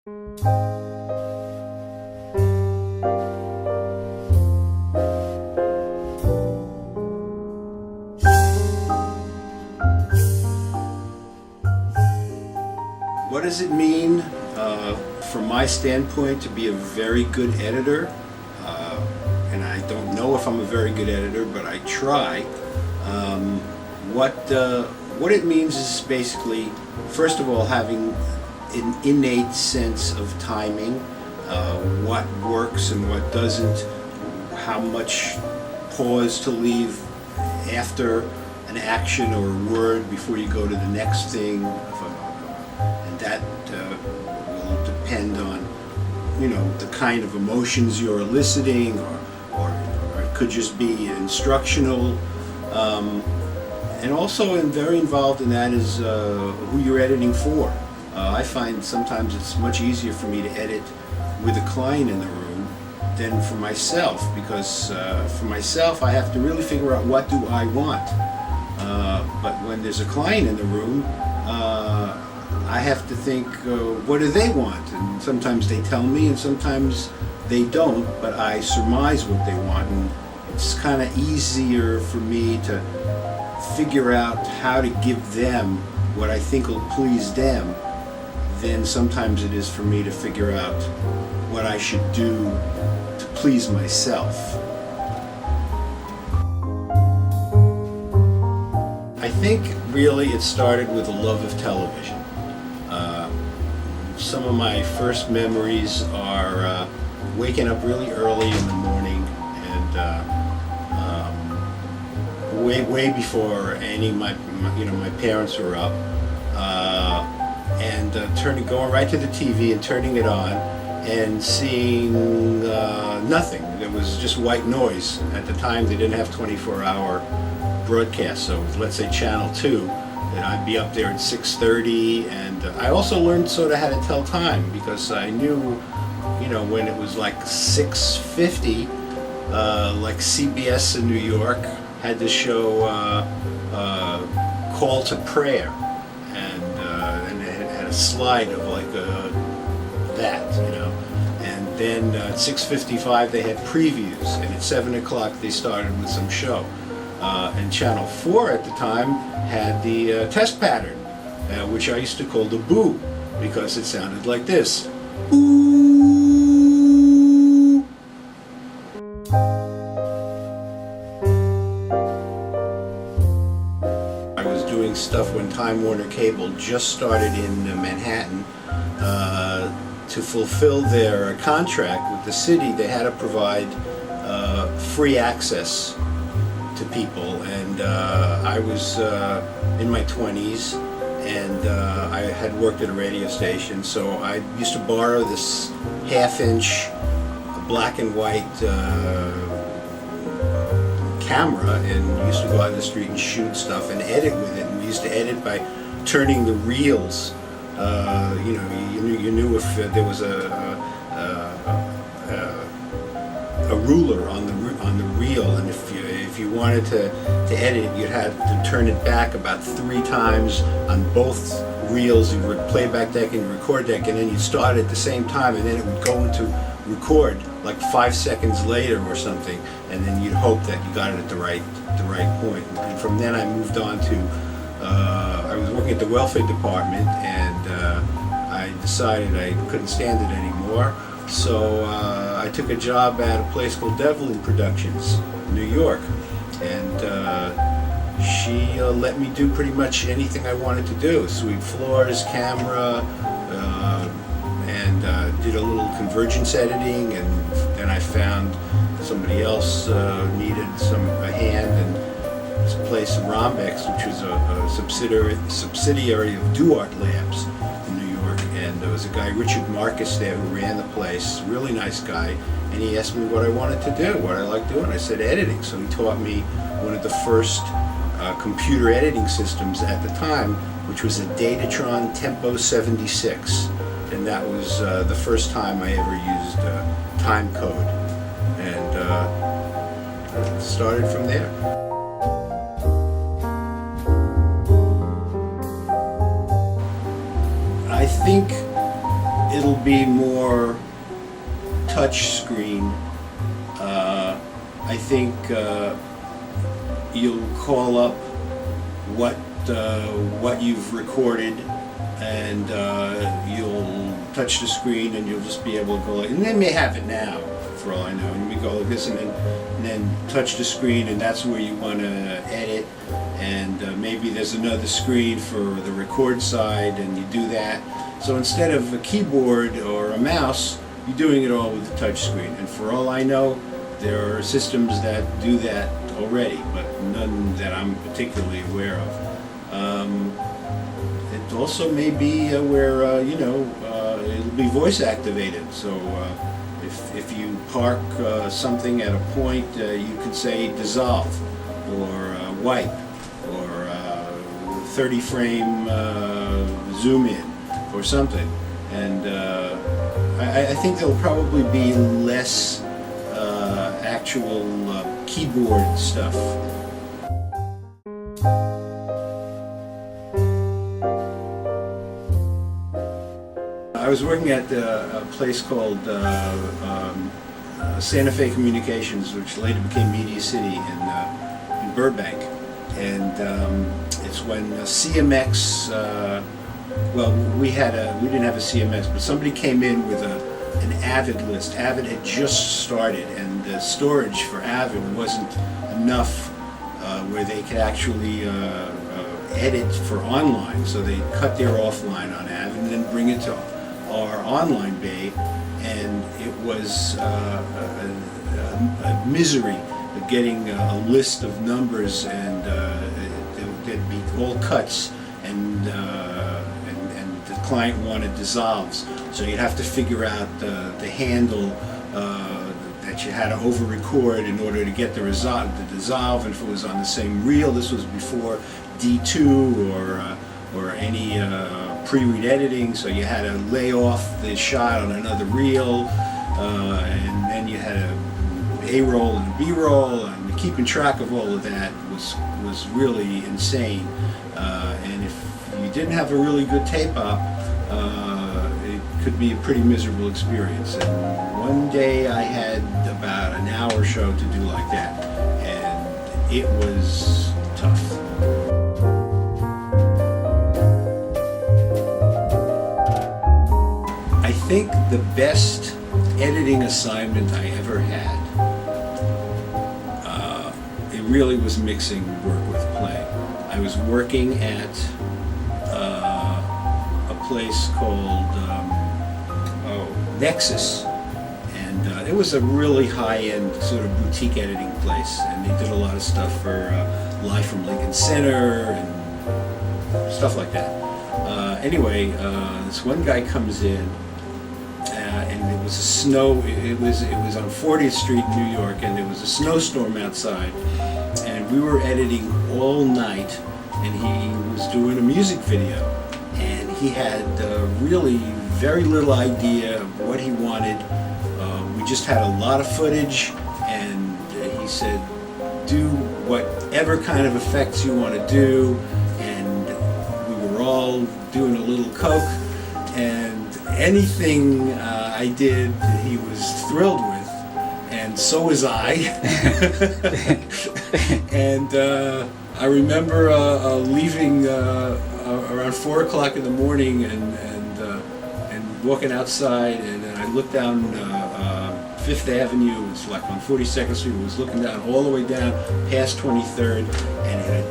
What does it mean, from my standpoint, to be a very good editor? And I don't know if I'm a very good editor, but I try. What it means is basically, first of all, having an innate sense of timing, what works and what doesn't, how much pause to leave after an action or a word before you go to the next thing. And that will depend on, the kind of emotions you're eliciting, or it could just be instructional. And also, very involved in that is who you're editing for. I find sometimes it's much easier for me to edit with a client in the room than for myself, because for myself I have to really figure out what do I want. But when there's a client in the room, I have to think, what do they want? And sometimes they tell me, and sometimes they don't, but I surmise what they want. And it's kind of easier for me to figure out how to give them what I think will please them than sometimes it is for me to figure out what I should do to please myself. I think really it started with a love of television. Some of my first memories are waking up really early in the morning, and way before any of my parents were up, and going right to the TV and turning it on and seeing nothing. There was just white noise. At the time, they didn't have 24-hour broadcast, so let's say Channel 2, and I'd be up there at 6:30, and I also learned sort of how to tell time, because I knew, when it was like 6:50, like CBS in New York had this show, Call to Prayer, and it had a slide of like that, and then at 6:55 they had previews, and at 7 o'clock they started with some show. And Channel 4 at the time had the test pattern, which I used to call the boo, because it sounded like this. Boo! I was doing stuff when Time Warner Cable just started in Manhattan. To fulfill their contract with the city, they had to provide free access to people, and I was in my 20s, and I had worked at a radio station, so I used to borrow this half-inch black and white camera, and used to go out in the street and shoot stuff and edit with it. And we used to edit by turning the reels. You knew if there was a ruler on the reel, and if you wanted to edit, you'd have to turn it back about 3 times on both reels. You would playback deck and record deck, and then you'd start at the same time, and then it would go into record like 5 seconds later or something, and then you'd hope that you got it at the right point. And from then I moved on to I was working at the welfare department, and I decided I couldn't stand it anymore. So I took a job at a place called Devlin Productions in New York, and she let me do pretty much anything I wanted to do. Sweep floors, camera, and did a little convergence editing, and then I found somebody else needed a hand, and this place, Rombex, which was a subsidiary of Duart Labs in New York, and there was a guy, Richard Marcus, there, who ran the place, really nice guy, and he asked me what I wanted to do, what I liked doing. I said editing, so he taught me one of the first computer editing systems at the time, which was a Datatron Tempo 76, and that was the first time I ever used time code, and started from there. I think it'll be more touch screen. I think you'll call up what you've recorded, and you'll touch the screen, and you'll just be able to go, and they may have it now for all I know, and we go like this, and then touch the screen, and that's where you want to edit, and maybe there's another screen for the record side, and you do that. So instead of a keyboard or a mouse, you're doing it all with the touch screen, and for all I know, there are systems that do that already, but none that I'm particularly aware of. It also may be where it'll be voice activated. So if you park something at a point, you could say dissolve or wipe or 30 frame zoom in or something. And I think there'll probably be less actual keyboard stuff. I was working at a place called Santa Fe Communications, which later became Media City in Burbank, and it's when CMX. We didn't have a CMX, but somebody came in with an Avid list. Avid had just started, and the storage for Avid wasn't enough where they could actually edit for online, so they cut their offline on Avid and then bring it to our online bay, and it was a misery of getting a list of numbers, and there'd be all cuts, and the client wanted dissolves, so you'd have to figure out the handle that you had to over-record in order to get the dissolve, and if it was on the same reel. This was before D2 or any pre-read editing, so you had to lay off the shot on another reel, and then you had a A-roll and a B-roll, and keeping track of all of that was really insane. And if you didn't have a really good tape op, it could be a pretty miserable experience. And one day I had about an hour show to do like that, and it was tough. I think the best editing assignment I ever had, it really was mixing work with play. I was working at a place called Nexus, and it was a really high-end sort of boutique editing place, and they did a lot of stuff for Live from Lincoln Center and stuff like that. Anyway, this one guy comes in, and it was a snow. It was on 40th Street in New York, and there was a snowstorm outside, and we were editing all night, and he was doing a music video, and he had really very little idea of what he wanted. We just had a lot of footage, and he said, do whatever kind of effects you want to do, and we were all doing a little coke, and anything I did he was thrilled with, and so was I. And I remember leaving around 4 o'clock in the morning and walking outside, and then I looked down Fifth Avenue. It was like on 42nd Street. I was looking down all the way down past 23rd, and it had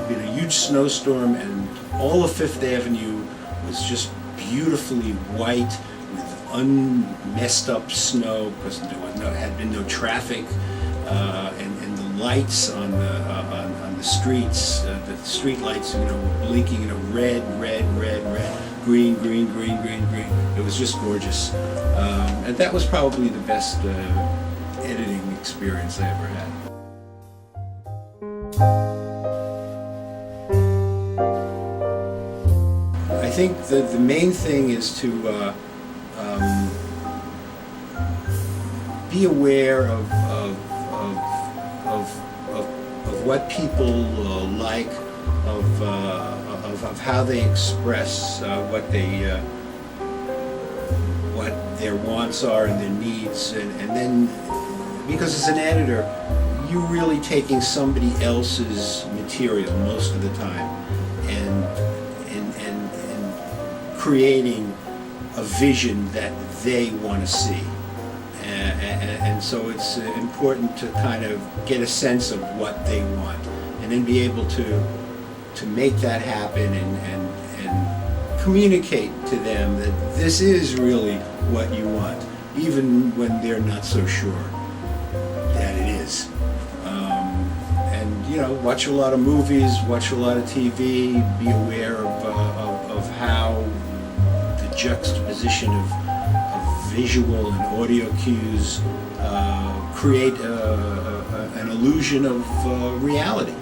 been a huge snowstorm, and all of Fifth Avenue was just beautifully white with unmessed up snow because there had been no traffic, and the lights on the streets, the street lights, were blinking, red, green. It was just gorgeous, and that was probably the best editing experience I ever had. I think the main thing is to be aware of what people like, of how they express what they what their wants are and their needs, and then, because as an editor, you're really taking somebody else's material most of the time and creating a vision that they want to see. And so it's important to kind of get a sense of what they want, and then be able to make that happen and communicate to them that this is really what you want, even when they're not so sure that it is. And you know, watch a lot of movies, watch a lot of TV, be aware of how the juxtaposition of visual and audio cues create an illusion of reality.